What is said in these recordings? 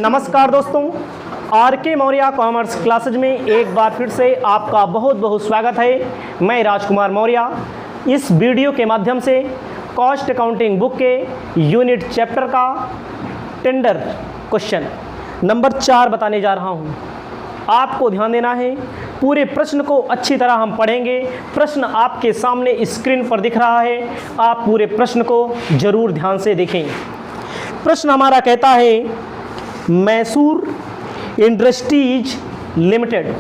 नमस्कार दोस्तों, आर के मौर्य कॉमर्स क्लासेज में एक बार फिर से आपका बहुत बहुत स्वागत है। मैं राजकुमार मौर्य इस वीडियो के माध्यम से कॉस्ट अकाउंटिंग बुक के यूनिट चैप्टर का टेंडर क्वेश्चन नंबर 4 बताने जा रहा हूं। आपको ध्यान देना है, पूरे प्रश्न को अच्छी तरह हम पढ़ेंगे। प्रश्न आपके सामने स्क्रीन पर दिख रहा है, आप पूरे प्रश्न को जरूर ध्यान से देखें। प्रश्न हमारा कहता है, मैसूर इंडस्ट्रीज लिमिटेड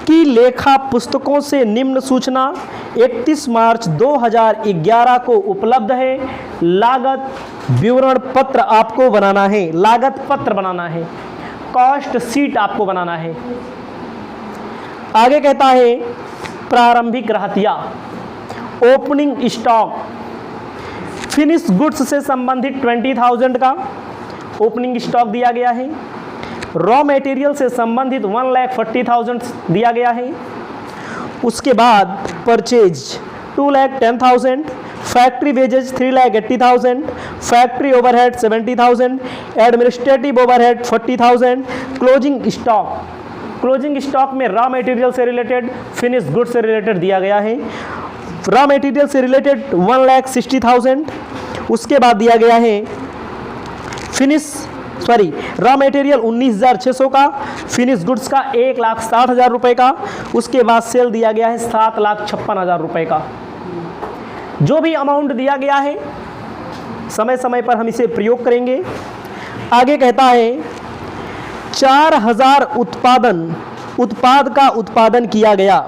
की लेखा पुस्तकों से निम्न सूचना 31 मार्च 2011 को उपलब्ध है। लागत विवरण पत्र आपको बनाना है, लागत पत्र बनाना है, कॉस्ट शीट आपको बनाना है। आगे कहता है, प्रारंभिक रहतिया, ओपनिंग स्टॉक फिनिश गुड्स से संबंधित 20,000 का ओपनिंग स्टॉक दिया गया है। रॉ मटेरियल से संबंधित 1,40,000 दिया गया है। उसके बाद purchase 2,10,000, factory wages 3,80,000, factory overhead 70,000, administrative overhead 40,000। Closing stock में रॉ मटेरियल से रिलेटेड, फिनिश गुड्स से रिलेटेड दिया गया है। रॉ मटेरियल से रिलेटेड 1,60,000। उसके बाद दिया गया है रॉ मटेरियल 19,600 का, फिनिश गुड्स का 1,60,000 रुपये का। उसके बाद सेल दिया गया है 7,56,000 रुपये का। जो भी अमाउंट दिया गया है समय समय पर हम इसे प्रयोग करेंगे। आगे कहता है, 4,000 उत्पाद का उत्पादन किया गया।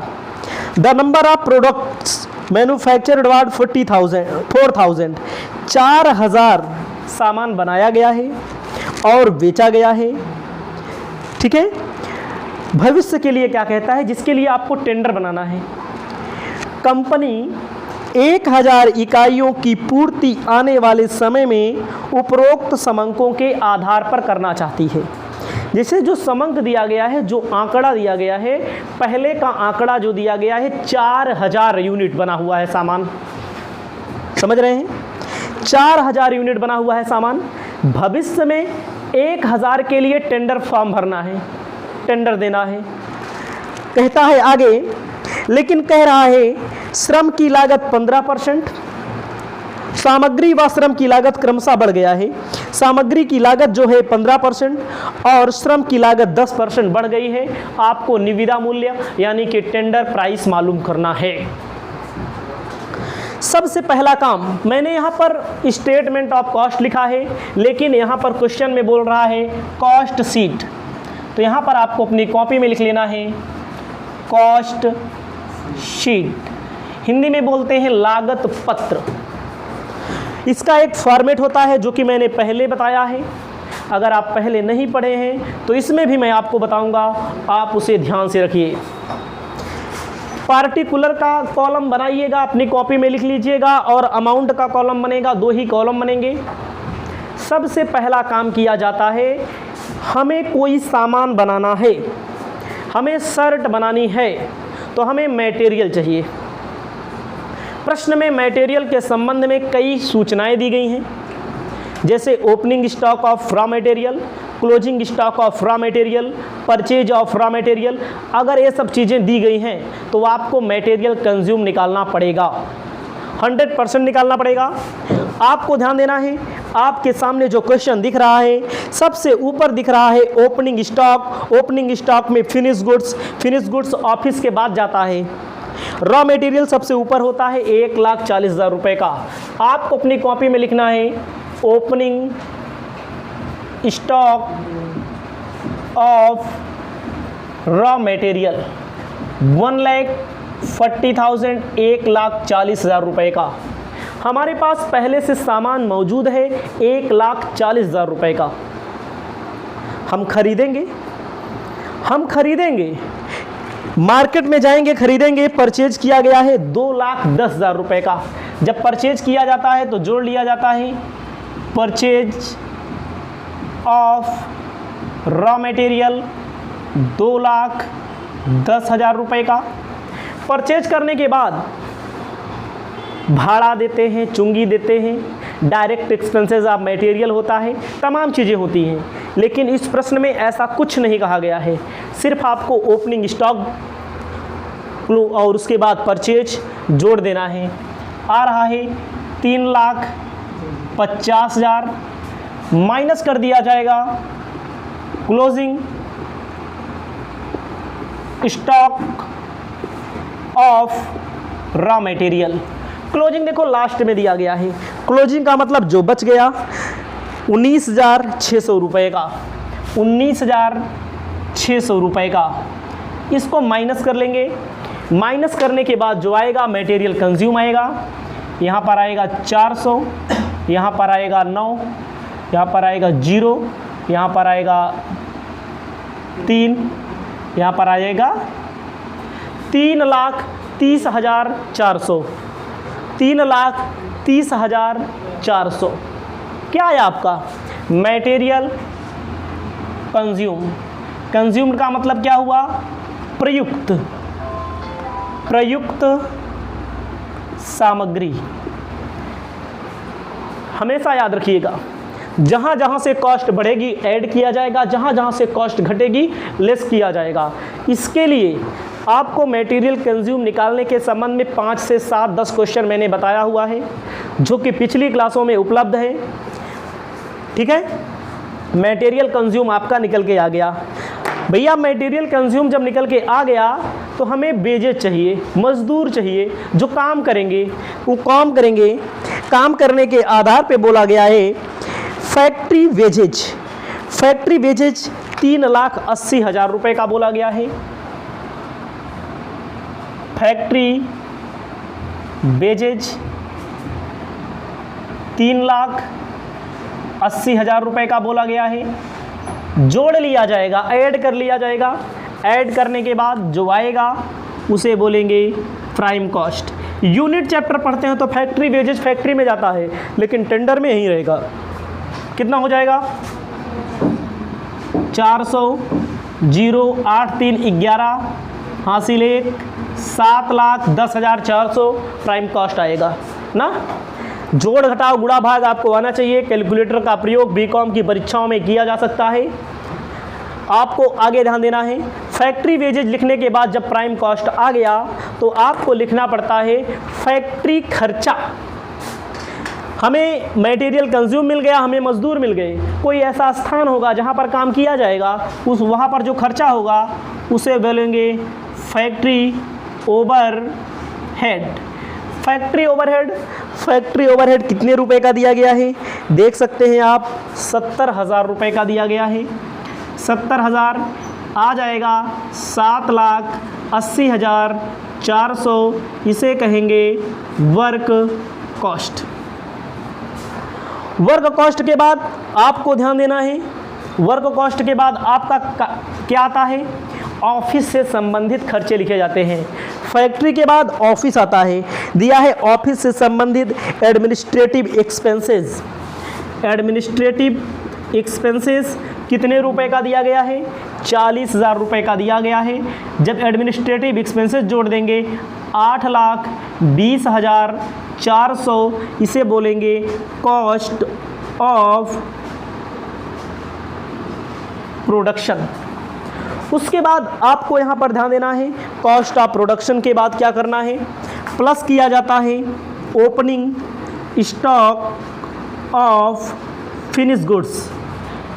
The number of products manufactured was 4,000। 4,000 सामान बनाया गया है और बेचा गया है। ठीक है। भविष्य के लिए क्या कहता है, जिसके लिए आपको टेंडर बनाना है। कंपनी 1,000 इकाइयों की पूर्ति आने वाले समय में उपरोक्त समंकों के आधार पर करना चाहती है। जैसे जो समंक दिया गया है, जो आंकड़ा दिया गया है, पहले का आंकड़ा जो दिया गया है 4,000 यूनिट बना हुआ है सामान, समझ रहे हैं। 4,000 यूनिट बना हुआ है सामान। भविष्य में 1,000 के लिए टेंडर फॉर्म भरना है, टेंडर देना है। कहता है आगे, लेकिन कह रहा है श्रम की लागत 15%, सामग्री व श्रम की लागत क्रमशः बढ़ गया है। सामग्री की लागत जो है 15% और श्रम की लागत 10% बढ़ गई है। आपको निविदा मूल्य यानी कि टेंडर प्राइस मालूम करना है। सबसे पहला काम, मैंने यहाँ पर स्टेटमेंट ऑफ कॉस्ट लिखा है, लेकिन यहाँ पर क्वेश्चन में बोल रहा है कॉस्ट शीट। तो यहाँ पर आपको अपनी कॉपी में लिख लेना है कॉस्ट शीट। हिंदी में बोलते हैं लागत पत्र। इसका एक फॉर्मेट होता है जो कि मैंने पहले बताया है। अगर आप पहले नहीं पढ़े हैं तो इसमें भी मैं आपको बताऊंगा, आप उसे ध्यान से रखिए। पार्टिकुलर का कॉलम बनाइएगा, अपनी कॉपी में लिख लीजिएगा, और अमाउंट का कॉलम बनेगा, 2 ही कॉलम बनेंगे। सबसे पहला काम किया जाता है, हमें कोई सामान बनाना है, हमें शर्ट बनानी है, तो हमें मटेरियल चाहिए। प्रश्न में मटेरियल के संबंध में कई सूचनाएं दी गई हैं, जैसे opening stock of raw material, closing stock of raw material, purchase of raw material. अगर ये सब चीज़ें दी गई हैं तो आपको मटेरियल कंज्यूम निकालना पड़ेगा, 100% निकालना पड़ेगा। आपको ध्यान देना है, आपके सामने जो क्वेश्चन दिख रहा है, सबसे ऊपर दिख रहा है ओपनिंग स्टॉक। ओपनिंग स्टॉक में फिनिश गुड्स ऑफिस के बाद जाता है। रॉ मटेरियल सबसे ऊपर होता है 1,40,000 रुपये का। आपको अपनी कॉपी में लिखना है opening stock of raw material 1,40,000, 1,40,000 रुपये का। हमारे पास पहले से सामान मौजूद है 1,40,000 रुपये का। हम खरीदेंगे, मार्केट में जाएंगे, खरीदेंगे। परचेज किया गया है 2,10,000 रुपये का। जब परचेज किया जाता है तो जोड़ लिया जाता है परचेज ऑफ रॉ मटेरियल 2,10,000 रुपये का। परचेज करने के बाद भाड़ा देते हैं, चुंगी देते हैं, डायरेक्ट एक्सपेंसेस ऑफ मटेरियल होता है, तमाम चीज़ें होती हैं। लेकिन इस प्रश्न में ऐसा कुछ नहीं कहा गया है, सिर्फ आपको ओपनिंग स्टॉक और उसके बाद परचेज जोड़ देना है। आ रहा है 3,50,000 माइनस कर दिया जाएगा closing stock of raw material. Closing देखो लास्ट में दिया गया है, क्लोजिंग का मतलब जो बच गया 19,600 रुपये का, 19,600 रुपये का, इसको माइनस कर लेंगे। माइनस करने के बाद जो आएगा मटेरियल कंज्यूम आएगा, यहाँ पर आएगा 400, यहाँ पर आएगा 9, यहाँ पर आएगा 0, यहाँ पर आएगा 3, यहाँ पर आ जाएगा 3,30,400, 3,30,400 क्या है आपका मटेरियल कंज्यूम। कंज्यूम्ड का मतलब क्या हुआ, प्रयुक्त, प्रयुक्त सामग्री। हमेशा याद रखिएगा, जहाँ जहाँ से कॉस्ट बढ़ेगी ऐड किया जाएगा, जहाँ जहाँ से कॉस्ट घटेगी लेस किया जाएगा। इसके लिए आपको मटेरियल कंज्यूम निकालने के संबंध में 5 से 7 10 क्वेश्चन मैंने बताया हुआ है, जो कि पिछली क्लासों में उपलब्ध है। ठीक है, मटेरियल कंज्यूम आपका निकल के आ गया। भैया मटेरियल कंज्यूम जब निकल के आ गया तो हमें वेजेज चाहिए, मजदूर चाहिए जो काम करेंगे, वो काम करेंगे। काम करने के आधार पे बोला गया है फैक्ट्री वेजेज। फैक्ट्री वेजेज 3,80,000 रुपये का बोला गया है। फैक्ट्री वेजेज 3,80,000 रुपये का बोला गया है। जोड़ लिया जाएगा, ऐड कर लिया जाएगा। ऐड करने के बाद जो आएगा उसे बोलेंगे प्राइम कॉस्ट। यूनिट चैप्टर पढ़ते हैं तो फैक्ट्री वेजेज फैक्ट्री में जाता है, लेकिन टेंडर में यहीं रहेगा। कितना हो जाएगा 400, 0, 8, 3, 11 हासिल 1, 7,10,400 प्राइम कॉस्ट आएगा ना। जोड़ घटाव गुणा भाग आपको आना चाहिए। कैलकुलेटर का प्रयोग बीकॉम की परीक्षाओं में किया जा सकता है। आपको आगे ध्यान देना है, फैक्ट्री वेजेज लिखने के बाद जब प्राइम कॉस्ट आ गया तो आपको लिखना पड़ता है फैक्ट्री खर्चा। हमें मटेरियल कंज्यूम मिल गया, हमें मजदूर मिल गए, कोई ऐसा स्थान होगा जहाँ पर काम किया जाएगा, उस वहाँ पर जो खर्चा होगा उसे बोलेंगे factory overhead. Factory overhead, factory overhead कितने रुपए का दिया गया है देख सकते हैं आप, 70,000 रुपये का दिया गया है। 70,000 आ जाएगा 7,80,400, इसे कहेंगे वर्क कॉस्ट। वर्क कॉस्ट के बाद आपको ध्यान देना है, वर्क कॉस्ट के बाद आपका क्या आता है, ऑफिस से संबंधित खर्चे लिखे जाते हैं। फैक्ट्री के बाद ऑफिस आता है, दिया है ऑफिस से संबंधित एडमिनिस्ट्रेटिव एक्सपेंसेस। एडमिनिस्ट्रेटिव एक्सपेंसेस कितने रुपए का दिया गया है, 40,000 रुपये का दिया गया है। जब एडमिनिस्ट्रेटिव एक्सपेंसेस जोड़ देंगे 8,20,400, इसे बोलेंगे कॉस्ट ऑफ प्रोडक्शन। उसके बाद आपको यहाँ पर ध्यान देना है, कॉस्ट ऑफ प्रोडक्शन के बाद क्या करना है, प्लस किया जाता है opening stock of finish goods.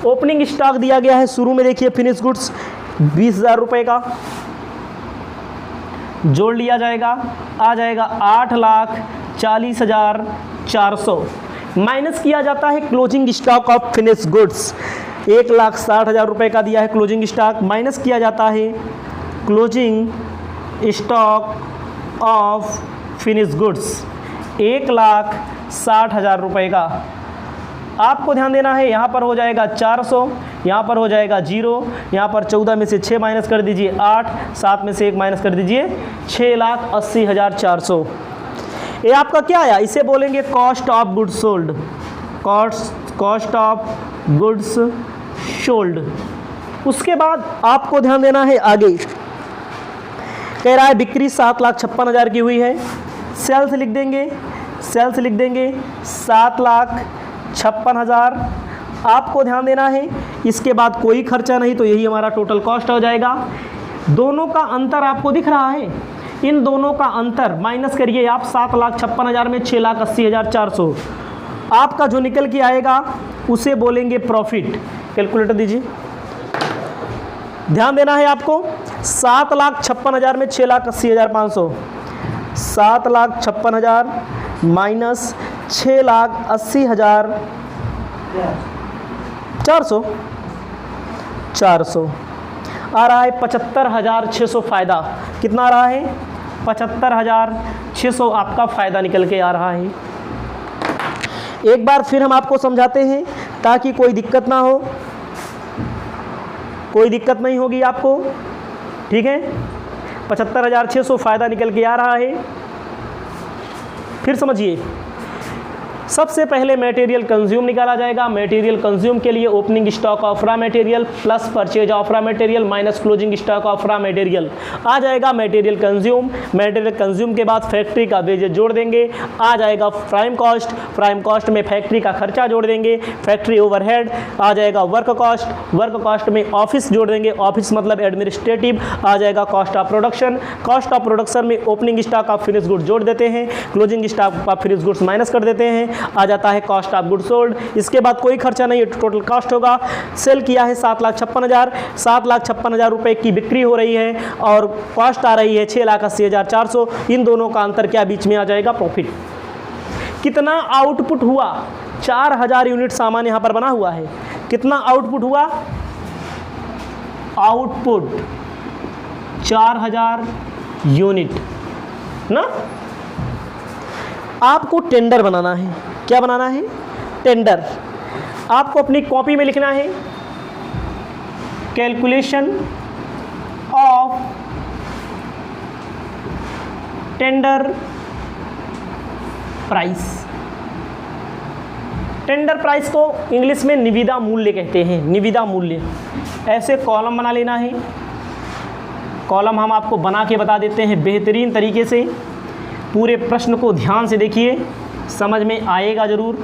Opening stock दिया गया है शुरू में, देखिए फिनिश गुड्स 20,000 रुपये का, जोड़ लिया जाएगा, आ जाएगा 8,40,400। माइनस किया जाता है closing stock of finish goods, 1,60,000 रुपये का दिया है क्लोजिंग स्टॉक, माइनस किया जाता है closing stock of finish goods 1,60,000 रुपये का। आपको ध्यान देना है, यहाँ पर हो जाएगा 400, यहाँ पर हो जाएगा 0, यहाँ पर 14 में से 6 माइनस कर दीजिए 8, 7 में से 1 माइनस कर दीजिए 6,80,400। ये आपका क्या आया, इसे बोलेंगे cost of goods sold. Cost of goods sold. उसके बाद आपको ध्यान देना है आगे, कह रहा है बिक्री 7,56,000 की हुई है, सेल्स लिख देंगे सेल्स लिख देंगे 7,56,000। आपको ध्यान देना है, इसके बाद कोई खर्चा नहीं, तो यही हमारा टोटल कॉस्ट हो जाएगा। दोनों का अंतर आपको दिख रहा है, इन दोनों का अंतर माइनस करिए आप। 7,56,000 में 6,80,400 आपका जो निकल के आएगा उसे बोलेंगे प्रॉफिट। कैलकुलेटर दीजिए, ध्यान देना है आपको। 7,56,000 में 6,80,500, 7,56,000 माइनस 6,80,400 आ रहा है 75,600 फ़ायदा। कितना आ रहा है? 75,600 आपका फ़ायदा निकल के आ रहा है। एक बार फिर हम आपको समझाते हैं ताकि कोई दिक्कत ना हो, कोई दिक्कत नहीं होगी आपको, ठीक है। 75,600 फ़ायदा निकल के आ रहा है। फिर समझिए, सबसे पहले मटेरियल कंज्यूम निकाला जाएगा। मटेरियल कंज्यूम के लिए opening stock of raw material plus purchase of raw material minus closing stock of raw material आ जाएगा मटेरियल कंज्यूम। मटेरियल कंज्यूम के बाद फैक्ट्री का वेजेज जोड़ देंगे, आ जाएगा प्राइम कॉस्ट। प्राइम कॉस्ट में फैक्ट्री का खर्चा जोड़ देंगे, फैक्ट्री ओवरहेड आ जाएगा वर्क कॉस्ट। वर्क कॉस्ट में ऑफिस जोड़ देंगे, ऑफिस मतलब एडमिनिस्ट्रेटिव, आ जाएगा cost of production. Cost of production में opening stock of finish goods जोड़ देते हैं, closing stock of finish goods minus कर देते हैं, आ जाता है कॉस्ट ऑफ गुड सोल्ड। इसके बाद कोई खर्चा नहीं, टोटल कॉस्ट होगा। सेल किया है 7,56,000, 7,56,000 रुपए की बिक्री हो रही है और कॉस्ट आ रही है 6,80,400। इन दोनों का अंतर क्या बीच में आ जाएगा? प्रॉफिट। कितना आउटपुट हुआ? 4,000 यूनिट सामान यहां पर बना हुआ है। कितना आउटपुट हुआ? आउटपुट 4,000 यूनिट ना। आपको टेंडर बनाना है। क्या बनाना है? टेंडर। आपको अपनी कॉपी में लिखना है calculation of tender price. Tender price को इंग्लिश में निविदा मूल्य कहते हैं, निविदा मूल्य। ऐसे कॉलम बना लेना है। कॉलम हम आपको बना के बता देते हैं बेहतरीन तरीके से। पूरे प्रश्न को ध्यान से देखिए, समझ में आएगा ज़रूर।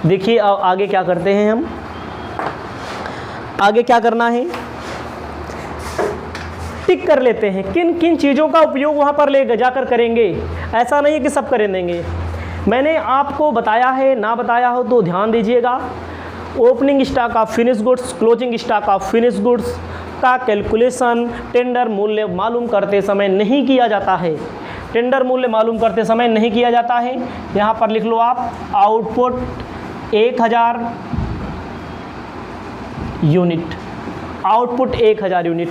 देखिए अब आगे क्या करते हैं हम। आगे क्या करना है, टिक कर लेते हैं किन किन चीज़ों का उपयोग वहाँ पर ले जाकर करेंगे। ऐसा नहीं है कि सब कर देंगे। मैंने आपको बताया है, ना बताया हो तो ध्यान दीजिएगा। Opening stock of finish goods, closing stock of finish goods का कैलकुलेशन टेंडर मूल्य मालूम करते समय नहीं किया जाता है। टेंडर मूल्य मालूम करते समय नहीं किया जाता है। यहाँ पर लिख लो आप, आउटपुट 1,000 यूनिट, आउटपुट 1,000 यूनिट।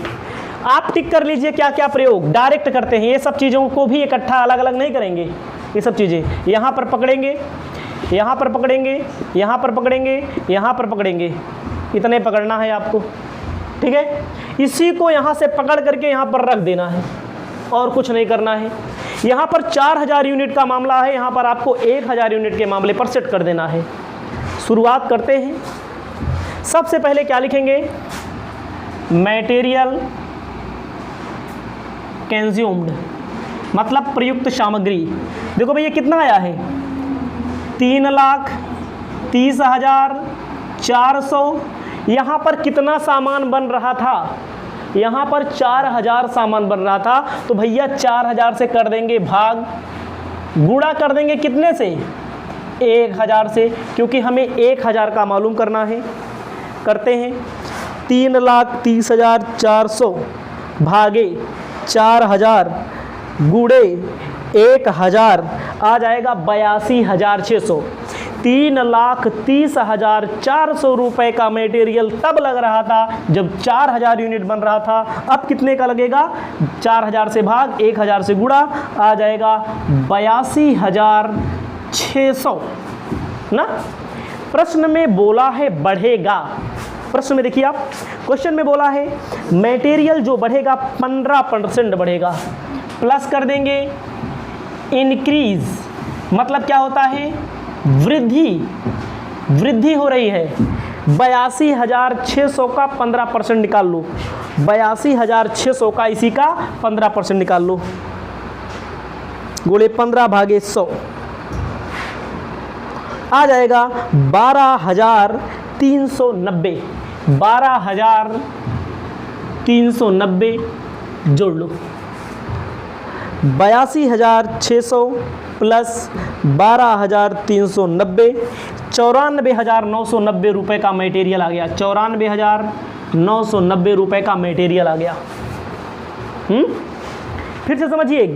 आप टिक कर लीजिए क्या क्या प्रयोग डायरेक्ट करते हैं। ये सब चीज़ों को भी इकट्ठा अलग अलग नहीं करेंगे। ये सब चीज़ें यहाँ पर पकड़ेंगे, यहाँ पर पकड़ेंगे, यहाँ पर पकड़ेंगे, यहाँ पर पकड़ेंगे। इतने पकड़ना है आपको, ठीक है। इसी को यहाँ से पकड़ करके यहाँ पर रख देना है और कुछ नहीं करना है। यहाँ पर 4,000 यूनिट का मामला है, यहाँ पर आपको 1,000 यूनिट के मामले पर सेट कर देना है। शुरुआत करते हैं। सबसे पहले क्या लिखेंगे? मटेरियल कंज्यूम्ड, मतलब प्रयुक्त सामग्री। देखो भैया कितना आया है? 3,30,400। यहाँ पर कितना सामान बन रहा था? यहाँ पर 4,000 सामान बन रहा था। तो भैया 4,000 से कर देंगे भाग, गुणा कर देंगे कितने से? 1,000 से, क्योंकि हमें 1,000 का मालूम करना है। करते हैं 3,30,400 भागे 4,000 गुणे 1,000 आ जाएगा 82,600। 3,30,400 रुपये का मटेरियल तब लग रहा था जब 4,000 यूनिट बन रहा था। अब कितने का लगेगा? 4,000 से भाग 1,000 से गुणा आ जाएगा 82,600 ना। प्रश्न में बोला है बढ़ेगा। प्रश्न में देखिए आप, क्वेश्चन में बोला है मटेरियल जो बढ़ेगा 15% बढ़ेगा। प्लस कर देंगे इंक्रीज, मतलब क्या होता है? वृद्धि, वृद्धि हो रही है। 82,600 का 15% निकाल लो। 82,600 का इसी का 15% निकाल लो। गुणे 15 भागे 100 आ जाएगा 12,390। 12,390 जोड़ लो। 82,600 प्लस 12,390 94,990 रुपये का मटेरियल आ गया। 94,990 रुपये का मटेरियल आ गया। फिर से समझिए,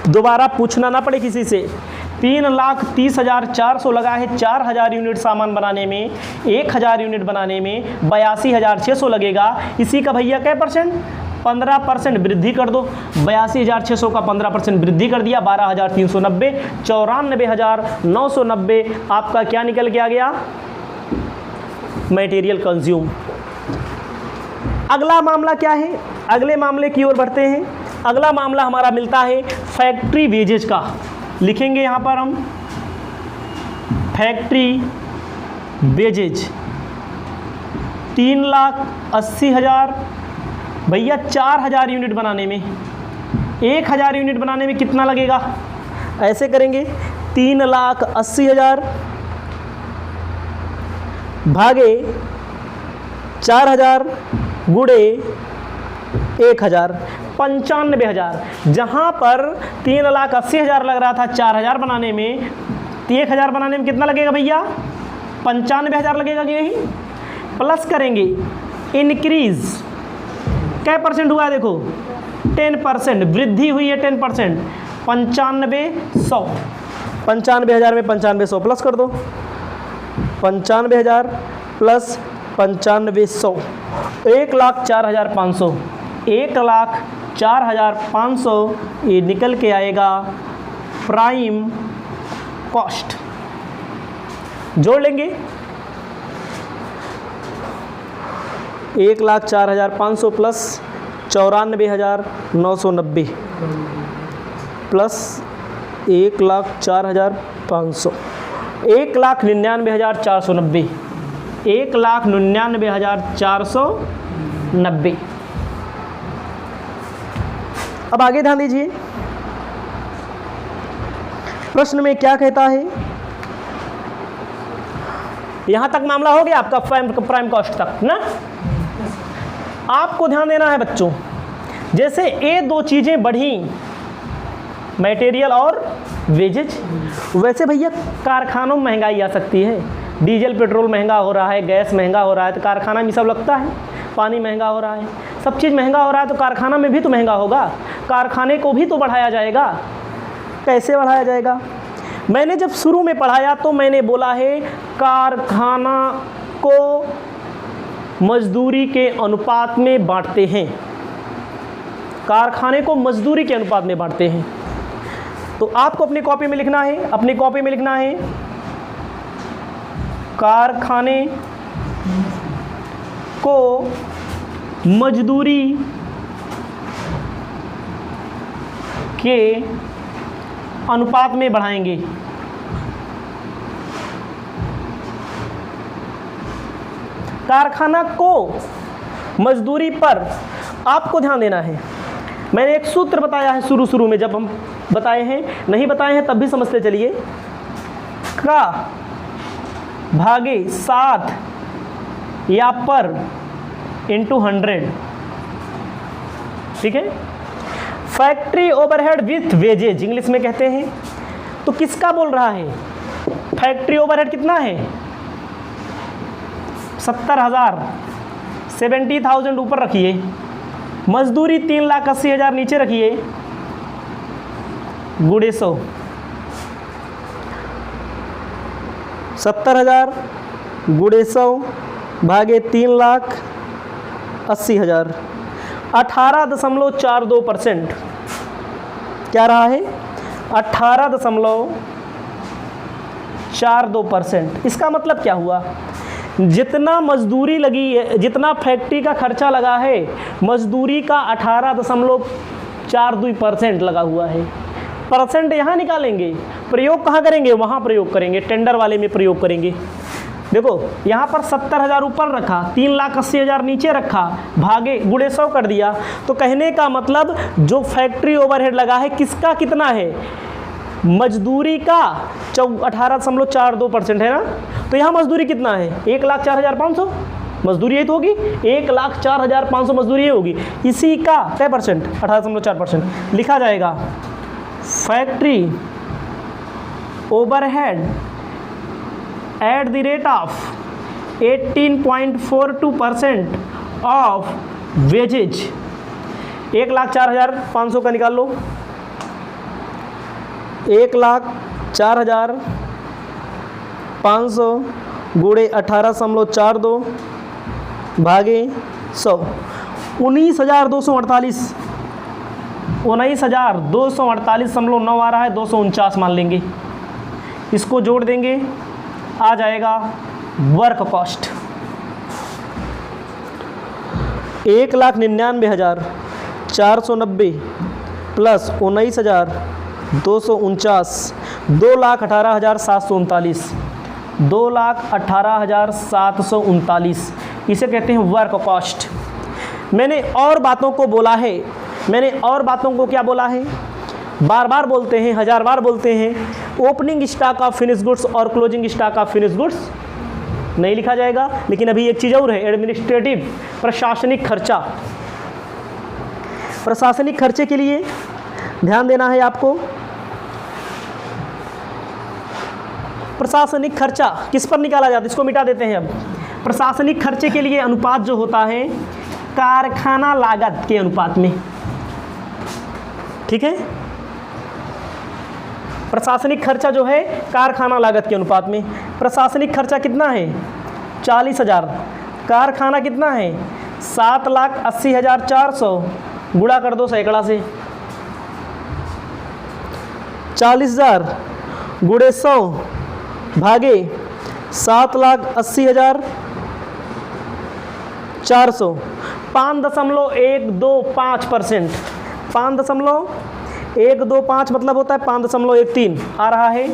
दोबारा पूछना ना पड़े किसी से। 3,30,400 लगा है 4,000 यूनिट सामान बनाने में, 1,000 यूनिट बनाने में 82,600 लगेगा। इसी का भैया क्या परसेंट, 15% वृद्धि कर दो। 82,600 का 15% वृद्धि कर दिया, 12,390। 94,990 आपका क्या निकल के आ गया, मटेरियल कंज्यूम। अगला मामला क्या है, अगले मामले की ओर बढ़ते हैं। अगला मामला हमारा मिलता है फैक्ट्री वेजेज का। लिखेंगे यहाँ पर हम फैक्ट्री वेजेज 3,80,000। भैया 4,000 यूनिट बनाने में, 1,000 यूनिट बनाने में कितना लगेगा, ऐसे करेंगे 3,80,000 भागे 4,000 गुणे 1,000, 95,000। जहाँ पर 3,80,000 लग रहा था 4,000 बनाने में, 1,000 बनाने में कितना लगेगा भैया, 95,000 लगेगा कि नहीं। प्लस करेंगे इंक्रीज, क्या परसेंट हुआ है देखो, 10% वृद्धि हुई है, 10%। 95,100, 95,000 में 95,100 प्लस कर दो। 95,000 प्लस 95,100, 1,04,500। 1,04,500 ये निकल के आएगा प्राइम कॉस्ट। जोड़ लेंगे 1,04,500 प्लस 94,990 प्लस 1,04,500, 1,99,490, 1,99,490। अब आगे ध्यान दीजिए, प्रश्न में क्या कहता है। यहां तक मामला हो गया आपका प्राइम कॉस्ट तक ना। आपको ध्यान देना है बच्चों, जैसे ये दो चीजें बढ़ी, मटेरियल और वेजेज, वैसे भैया कारखानों में महंगाई आ सकती है। डीजल पेट्रोल महंगा हो रहा है, गैस महंगा हो रहा है, तो कारखाना में सब लगता है। पानी महंगा हो रहा है, सब चीज़ महंगा हो रहा है, तो कारखाना में भी तो महंगा होगा। कारखाने को भी तो बढ़ाया जाएगा। कैसे बढ़ाया जाएगा, मैंने जब शुरू में पढ़ाया तो मैंने बोला है कारखाना को मजदूरी के अनुपात में बांटते हैं। कारखाने को मजदूरी के अनुपात में बांटते हैं। तो आपको अपनी कॉपी में लिखना है, अपनी कॉपी में लिखना है कारखाने को मजदूरी के अनुपात में बढ़ाएंगे। कारखाना को मजदूरी पर आपको ध्यान देना है। मैंने एक सूत्र बताया है शुरू में, जब हम बताए हैं, नहीं बताए हैं तब भी समझते चलिए। का भागे 7 या पर इंटू 100, ठीक है। Factory overhead with wages English में कहते हैं। तो किसका बोल रहा है, फैक्ट्री ओवरहेड कितना है, 70,000, 70,000 ऊपर रखिए, मजदूरी 3,80,000 नीचे रखिए, गुणे 100, 70,000 गुणे 100 भागे 3,80,000, 18.42%। क्या रहा है, 18.42%। इसका मतलब क्या हुआ, जितना मजदूरी लगी है, जितना फैक्ट्री का खर्चा लगा है, मजदूरी का 18.42% लगा हुआ है। परसेंट यहाँ निकालेंगे, प्रयोग कहाँ करेंगे, वहाँ प्रयोग करेंगे, टेंडर वाले में प्रयोग करेंगे। देखो यहाँ पर 70,000 ऊपर रखा, 3,80,000 नीचे रखा, भागे गुणे 100 कर दिया। तो कहने का मतलब जो फैक्ट्री ओवरहेड लगा है किसका कितना है, मजदूरी का 18.42% है ना, तो यहाँ मजदूरी कितना है 1,04,500, मजदूरी यही तो होगी 1,04,500 मजदूरी ये होगी। इसी का क्या परसेंट 18.4% लिखा जाएगा factory overhead at the rate of 18.42% of wages. 1,04,500 का निकाल लो, 1,04,500 गुणे 18.42 भागे 100, 19,248, 19,248.9 आ रहा है, 249 मान लेंगे, इसको जोड़ देंगे आ जाएगा वर्क कॉस्ट 1,99,490 प्लस 19,249, 2,18,739, 2,18,739, इसे कहते हैं वर्क कॉस्ट। मैंने और बातों को बोला है, मैंने और बातों को क्या बोला है, बार बार बोलते हैं, 1000 बार बोलते हैं, opening stock of finish goods और closing stock of finish goods नहीं लिखा जाएगा। लेकिन अभी एक चीज़ और है, एडमिनिस्ट्रेटिव प्रशासनिक खर्चा। प्रशासनिक खर्चे के लिए ध्यान देना है आपको। प्रशासनिक खर्चा किस पर निकाला जाता है, इसको मिटा देते हैं अब। प्रशासनिक खर्चे के लिए अनुपात जो होता है कारखाना लागत के अनुपात में, ठीक है। प्रशासनिक खर्चा जो है कारखाना लागत के अनुपात में। प्रशासनिक खर्चा कितना है 40,000, कारखाना कितना है 7,80,400, गुणा कर दो सैकड़ा से, 40,000 गुणे 100 भागे 7,80,400, 5.125%, 5.125 मतलब होता है 5.13 आ रहा है,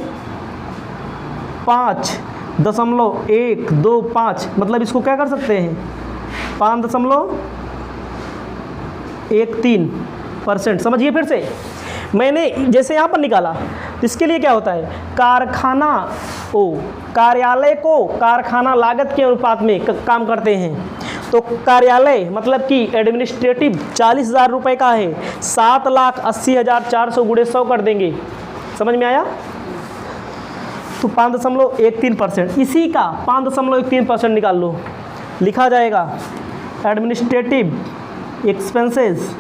5.125 मतलब इसको क्या कर सकते हैं 5.13%। समझिए फिर से, मैंने जैसे यहाँ पर निकाला तो इसके लिए क्या होता है कार्यालय को कारखाना लागत के अनुपात में काम करते हैं। तो कार्यालय मतलब कि एडमिनिस्ट्रेटिव 40,000 रुपये का है, 7,80,400 गुणे 100 कर देंगे, समझ में आया। तो 5.13%, इसी का 5.13% निकाल लो, लिखा जाएगा एडमिनिस्ट्रेटिव एक्सपेंसेस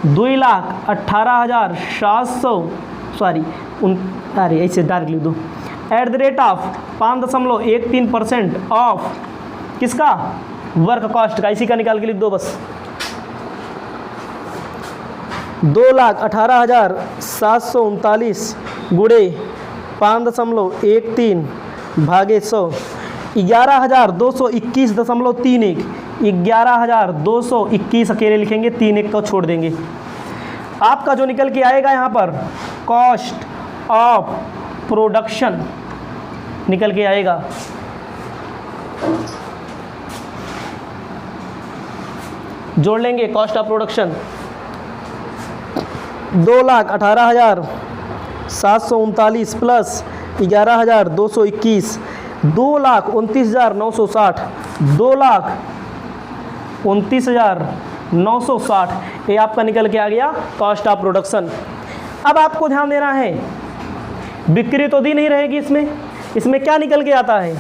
2,18,700 ऐसे डायरेक्ट लिख दो eight the rate of 5.13% of किसका वर्क कॉस्ट का, इसी का निकाल के लिख दो बस। 2,18,739 गुणे 5.13 भागे 100, 11,221.31, 11,221 अकेले लिखेंगे, 3 को छोड़ देंगे। आपका जो निकल के आएगा यहाँ पर कॉस्ट ऑफ प्रोडक्शन निकल के आएगा, जोड़ लेंगे कॉस्ट ऑफ प्रोडक्शन 2,18,739 प्लस 11,221, 2,29,960, 2,29,960 ये आपका निकल के आ गया कॉस्ट ऑफ प्रोडक्शन। अब आपको ध्यान देना है, बिक्री तो दी नहीं रहेगी इसमें, इसमें क्या निकल के आता है,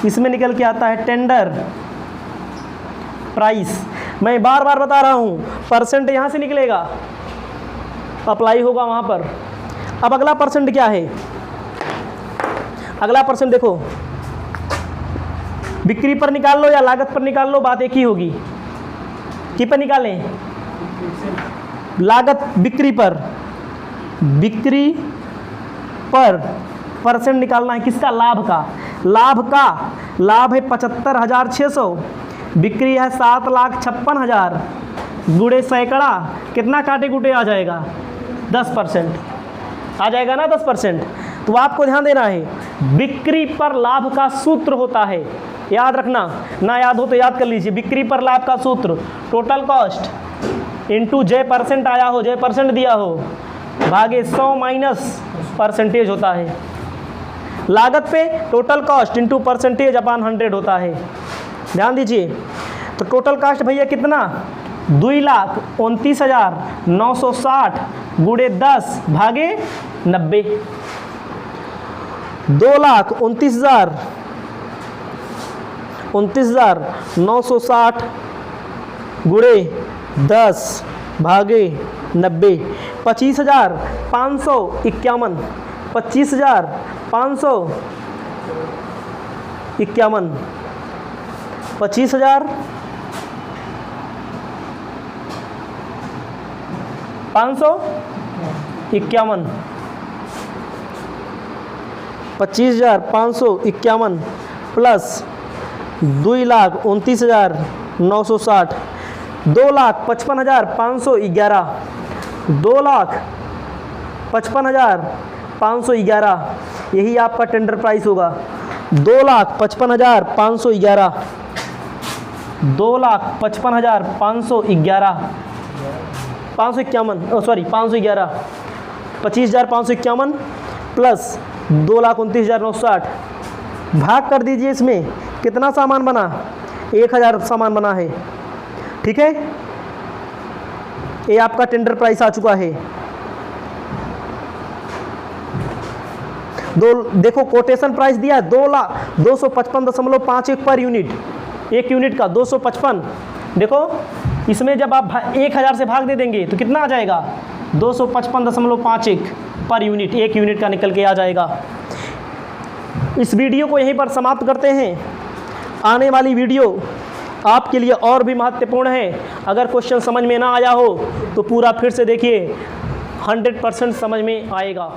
इसमें निकल के आता है टेंडर प्राइस। मैं बार बार बता रहा हूँ, परसेंट यहाँ से निकलेगा, अप्लाई होगा वहाँ पर। अब अगला परसेंट क्या है, अगला परसेंट देखो, बिक्री पर निकाल लो या लागत पर निकाल लो, बात एक ही होगी। कि पर निकालें, लागत बिक्री पर, बिक्री पर परसेंट निकालना है किसका, लाभ का। लाभ है 75,600, बिक्री है 7,56,000 गुणे सैकड़ा, कितना काटे गुटे आ जाएगा 10% आ जाएगा ना 10%। तो आपको ध्यान देना है, बिक्री पर लाभ का सूत्र होता है, याद रखना, ना याद हो तो याद कर लीजिए। बिक्री पर लाभ का सूत्र टोटल कॉस्ट इंटू J% आया हो, J% दिया हो, भागे 100 माइनस परसेंटेज होता है। लागत पे total cost into percentage upon 100 होता है। ध्यान दीजिए, तो टोटल कॉस्ट भैया कितना, 2,29,960 गुणे 10 भागे 90, 2,29,960 गुणे 10 भागे 90, 25,551, 25,551, 25,551, 25,551 प्लस 2,29,960, 2,55,511, 2,55,511, यही आपका टेंडर प्राइस होगा। 2,55,511, 2,55,511, 511 25,551 प्लस 2,29,960 भाग कर दीजिए। इसमें कितना सामान बना, 1,000 सामान बना है। ठीक है, ये आपका टेंडर प्राइस आ चुका है। देखो कोटेशन प्राइस दिया है 2,255.51 पर यूनिट, एक यूनिट का 255। देखो इसमें जब आप 1,000 से भाग दे देंगे तो कितना आ जाएगा, 255.51 पर यूनिट, एक यूनिट का निकल के आ जाएगा। इस वीडियो को यहीं पर समाप्त करते हैं। आने वाली वीडियो आपके लिए और भी महत्वपूर्ण है। अगर क्वेश्चन समझ में ना आया हो तो पूरा फिर से देखिए, 100% समझ में आएगा।